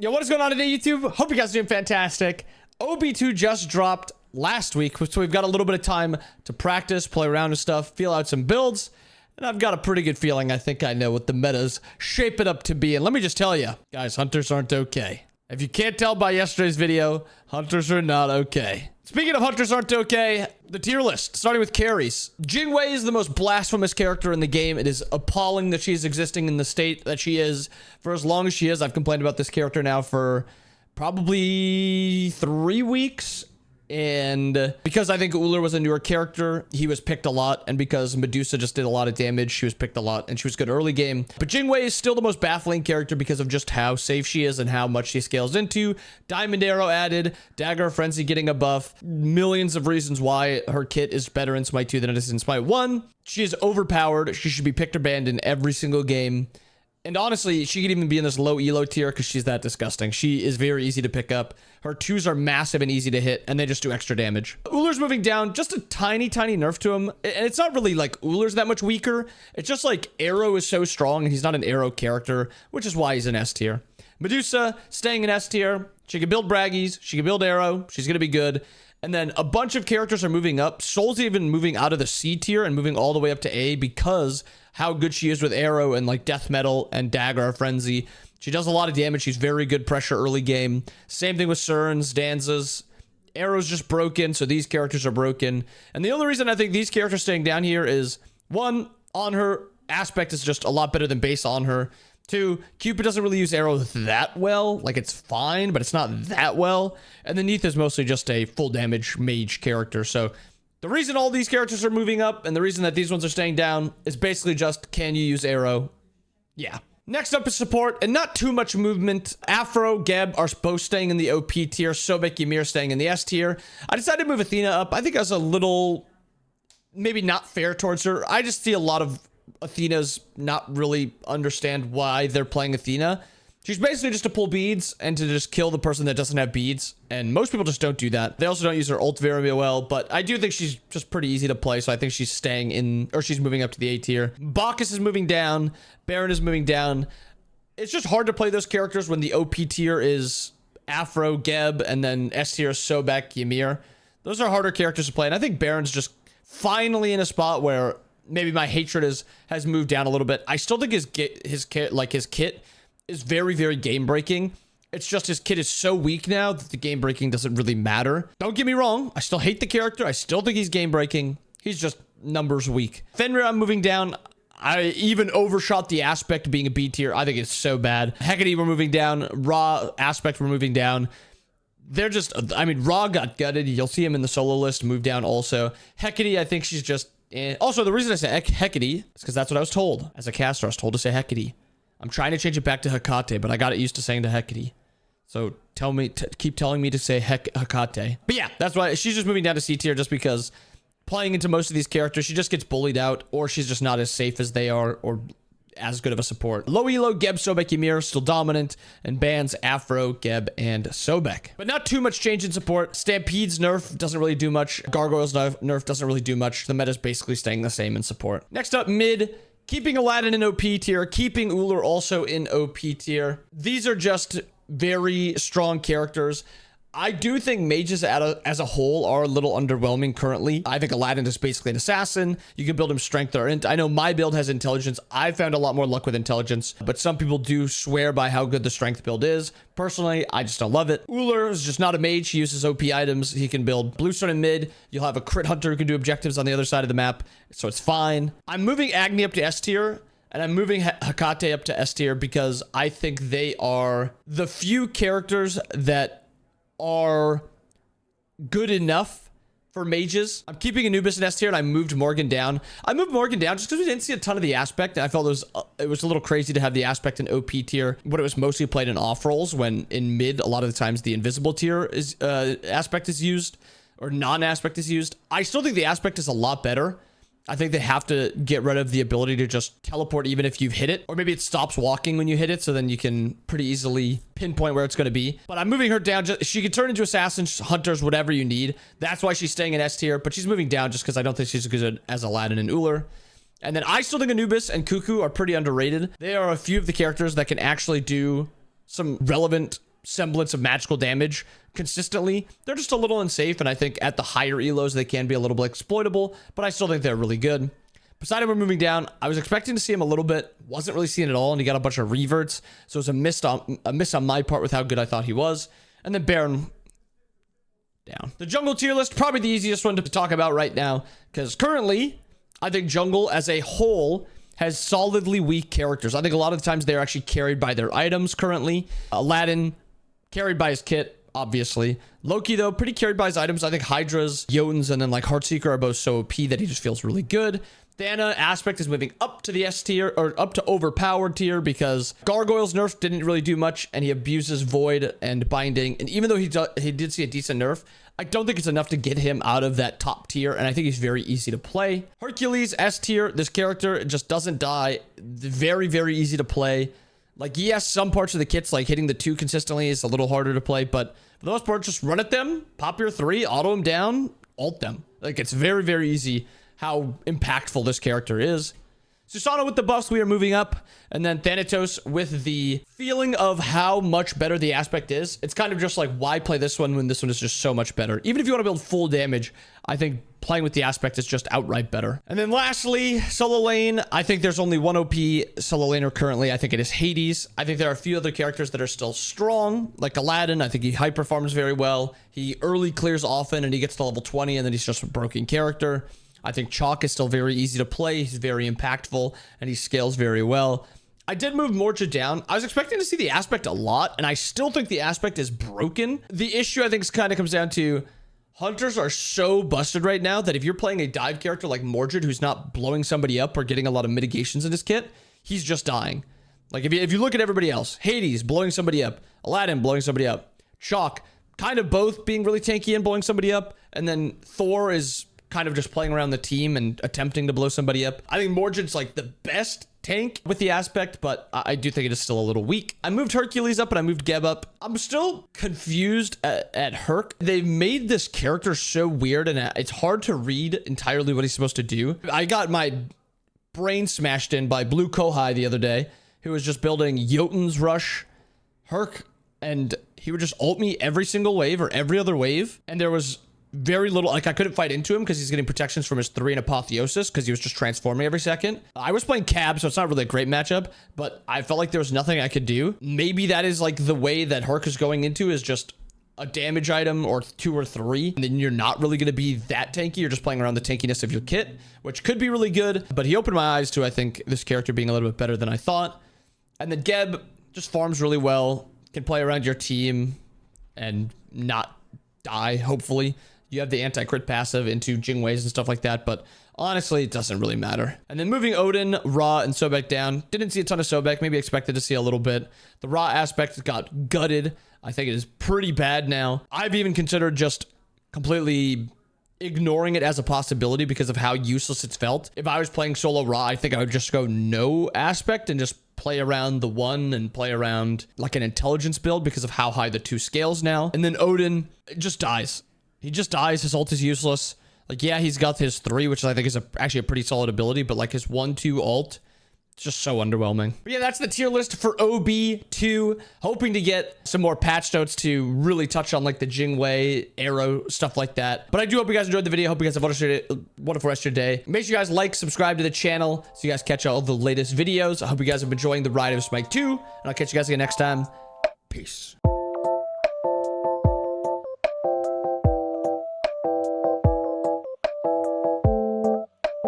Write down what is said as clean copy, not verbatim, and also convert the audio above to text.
Yo, what is going on today, YouTube? Hope you guys are doing fantastic. OB2 just dropped last week, so we've got a little bit of time to practice, play around with stuff, feel out some builds, and I've got a pretty good feeling. I think I know what the meta's shaping up to be, and let me just tell you, guys, hunters aren't okay. If you can't tell by yesterday's video, hunters are not okay. Speaking of hunters aren't okay, the tier list, starting with carries. Jingwei is the most blasphemous character in the game. It is appalling that she's existing in the state that she is for as long as she is. I've complained about this character now for probably 3 weeks. And because I think Uller was a newer character, he was picked a lot. And because Medusa just did a lot of damage, she was picked a lot. And she was good early game. But Jingwei is still the most baffling character because of just how safe she is and how much she scales into. Diamond Arrow added, Dagger of Frenzy getting a buff. Millions of reasons why her kit is better in SMITE 2 than it is in SMITE 1. She is overpowered. She should be picked or banned in every single game. And honestly, she could even be in this low elo tier because she's that disgusting. She is very easy to pick up. Her 2s are massive and easy to hit, and they just do extra damage. Uller's moving down, just a tiny nerf to him. And it's not really like Uller's that much weaker. It's just like Arrow is so strong, and he's not an Arrow character, which is why he's in S tier. Medusa, staying in S tier. She can build Braggies. She can build Arrow. She's going to be good. And then a bunch of characters are moving up. Soul's even moving out of the C tier and moving all the way up to A because how good she is with Arrow and like Death Metal and Dagger of Frenzy. She does a lot of damage. She's very good pressure early game. Same thing with Cerns, Danzas. Arrow's just broken, so these characters are broken. And the only reason I think these characters staying down here is, 1, on her aspect is just a lot better than base on her. 2, Cupid doesn't really use Arrow that well. Like, it's fine, but it's not that well. And then Neith is mostly just a full damage mage character. So the reason all these characters are moving up and the reason that these ones are staying down is basically just, can you use Arrow? Yeah. Next up is support, and not too much movement. Afro, Geb are both staying in the OP tier. Sobek, Ymir staying in the S tier. I decided to move Athena up. I think I was a little, maybe not fair towards her. I just see a lot of Athena's not really understand why they're playing Athena. She's basically just to pull beads and to just kill the person that doesn't have beads. And most people just don't do that. They also don't use her ult very well, but I do think she's just pretty easy to play. So I think she's staying in, or she's moving up to the A tier. Bacchus is moving down. Baron is moving down. It's just hard to play those characters when the OP tier is Afro, Geb, and then S tier is Sobek, Ymir. Those are harder characters to play. And I think Baron's just finally in a spot where maybe my hatred has moved down a little bit. I still think his kit is very game breaking. It's just his kit is so weak now that the game breaking doesn't really matter. Don't get me wrong, I still hate the character. I still think he's game breaking. He's just numbers weak. Fenrir, I'm moving down. I even overshot the aspect being a B tier. I think it's so bad. Hecate, we're moving down. Ra, aspect, we're moving down. They're just, I mean, Ra got gutted. You'll see him in the solo list, move down also. Hecate, I think she's just, also, the reason I say Hecate is because that's what I was told. As a caster, I was told to say Hecate. I'm trying to change it back to Hecate, but I got it used to saying to Hecate. So keep telling me to say Hecate. But yeah, that's why she's just moving down to C tier just because playing into most of these characters, she just gets bullied out, or she's just not as safe as they are, or as good of a support. Low elo, Geb, Sobek, Ymir still dominant, and bans Afro, Geb, and Sobek. But not too much change in support. Stampede's nerf doesn't really do much. Gargoyle's nerf doesn't really do much. The meta's basically staying the same in support. Next up, mid. Keeping Aladdin in OP tier, keeping Uller also in OP tier. These are just very strong characters. I do think mages as a whole are a little underwhelming currently. I think Aladdin is basically an assassin. You can build him strength or int. I know my build has intelligence. I've found a lot more luck with intelligence, but some people do swear by how good the strength build is. Personally, I just don't love it. Uller is just not a mage. He uses OP items. He can build Bluestone in mid. You'll have a crit hunter who can do objectives on the other side of the map, so it's fine. I'm moving Agni up to S tier, and I'm moving Hecate up to S tier because I think they are the few characters that are good enough for mages. I'm keeping Anubis in S tier, and I moved Morgan down. I moved Morgan down just because we didn't see a ton of the aspect, and I felt it was a little crazy to have the aspect in OP tier when it was mostly played in off rolls, when in mid, a lot of the times the invisible tier is aspect is used, or non-aspect is used. I still think the aspect is a lot better. I think they have to get rid of the ability to just teleport even if you've hit it. Or maybe it stops walking when you hit it, so then you can pretty easily pinpoint where it's going to be. But I'm moving her down. She can turn into assassins, hunters, whatever you need. That's why she's staying in S tier. But she's moving down just because I don't think she's as good as Aladdin and Uller. And then I still think Anubis and Cuckoo are pretty underrated. They are a few of the characters that can actually do some relevant semblance of magical damage consistently, they're just a little unsafe. And I think at the higher elos, they can be a little bit exploitable, but I still think they're really good. Poseidon, we're moving down. I was expecting to see him a little bit. Wasn't really seeing it at all, and he got a bunch of reverts. So it was a miss on my part with how good I thought he was. And then Baron down. The jungle tier list, probably the easiest one to talk about right now, because currently, I think jungle as a whole has solidly weak characters. I think a lot of the times they're actually carried by their items currently. Aladdin, carried by his kit, obviously. Loki, though, pretty carried by his items. I think Hydra's, Jotuns, and then like Heartseeker are both so OP that he just feels really good. Thana, Aspect is moving up to the S tier, or up to overpowered tier, because Gargoyle's nerf didn't really do much, and he abuses Void and Binding. And even though he did see a decent nerf, I don't think it's enough to get him out of that top tier, and I think he's very easy to play. Hercules, S tier. This character just doesn't die. Very, very easy to play. Like, yes, some parts of the kits, like hitting the 2 consistently is a little harder to play, but for the most part, just run at them, pop your 3, auto them down, ult them. Like, it's very, very easy how impactful this character is. Susano with the buffs, we are moving up. And then Thanatos with the feeling of how much better the Aspect is. It's kind of just like, why play this one when this one is just so much better? Even if you want to build full damage, I think playing with the Aspect is just outright better. And then lastly, Sololane. I think there's only one OP Sololaner currently. I think it is Hades. I think there are a few other characters that are still strong, like Aladdin. I think he hyper farms very well. He early clears often, and he gets to level 20, and then he's just a broken character. I think Chalk is still very easy to play. He's very impactful, and he scales very well. I did move Mordred down. I was expecting to see the Aspect a lot, and I still think the Aspect is broken. The issue, I think, kind of comes down to hunters are so busted right now that if you're playing a dive character like Mordred, who's not blowing somebody up or getting a lot of mitigations in his kit, he's just dying. Like, if you look at everybody else, Hades blowing somebody up, Aladdin blowing somebody up, Chalk kind of both being really tanky and blowing somebody up, and then Thor is kind of just playing around the team and attempting to blow somebody up. I think Mordred's like the best tank with the Aspect, but I do think it is still a little weak. I moved Hercules up and I moved Geb up. I'm still confused at Herc. They've made this character so weird, and it's hard to read entirely what he's supposed to do. I got my brain smashed in by Blue Kohai the other day, who was just building Jotun's Rush Herc, and he would just ult me every single wave or every other wave, and there was very little, like, I couldn't fight into him because he's getting protections from his 3 and Apotheosis because he was just transforming every second. I was playing Cab, so it's not really a great matchup, but I felt like there was nothing I could do. Maybe that is like the way that Herc is going into, is just a damage item or 2 or 3, and then you're not really going to be that tanky. You're just playing around the tankiness of your kit, which could be really good, but he opened my eyes to, I think, this character being a little bit better than I thought. And then Geb just farms really well, can play around your team and not die, hopefully. You have the anti-crit passive into Jingweis and stuff like that, but honestly, it doesn't really matter. And then moving Odin, Ra, and Sobek down. Didn't see a ton of Sobek, maybe expected to see a little bit. The Ra Aspect got gutted. I think it is pretty bad now. I've even considered just completely ignoring it as a possibility because of how useless it's felt. If I was playing solo Ra, I think I would just go no Aspect and just play around the 1 and play around like an intelligence build because of how high the 2 scales now. And then Odin just dies. He just dies. His ult is useless. Like, yeah, he's got his 3, which I think is actually a pretty solid ability, but like his 1-2 ult, it's just so underwhelming. But yeah, that's the tier list for OB2. Hoping to get some more patch notes to really touch on like the Jingwei, Arrow, stuff like that. But I do hope you guys enjoyed the video. Hope you guys have a wonderful rest of your day. Make sure you guys like, subscribe to the channel so you guys catch all the latest videos. I hope you guys have been enjoying the ride of SMITE 2, and I'll catch you guys again next time. Peace.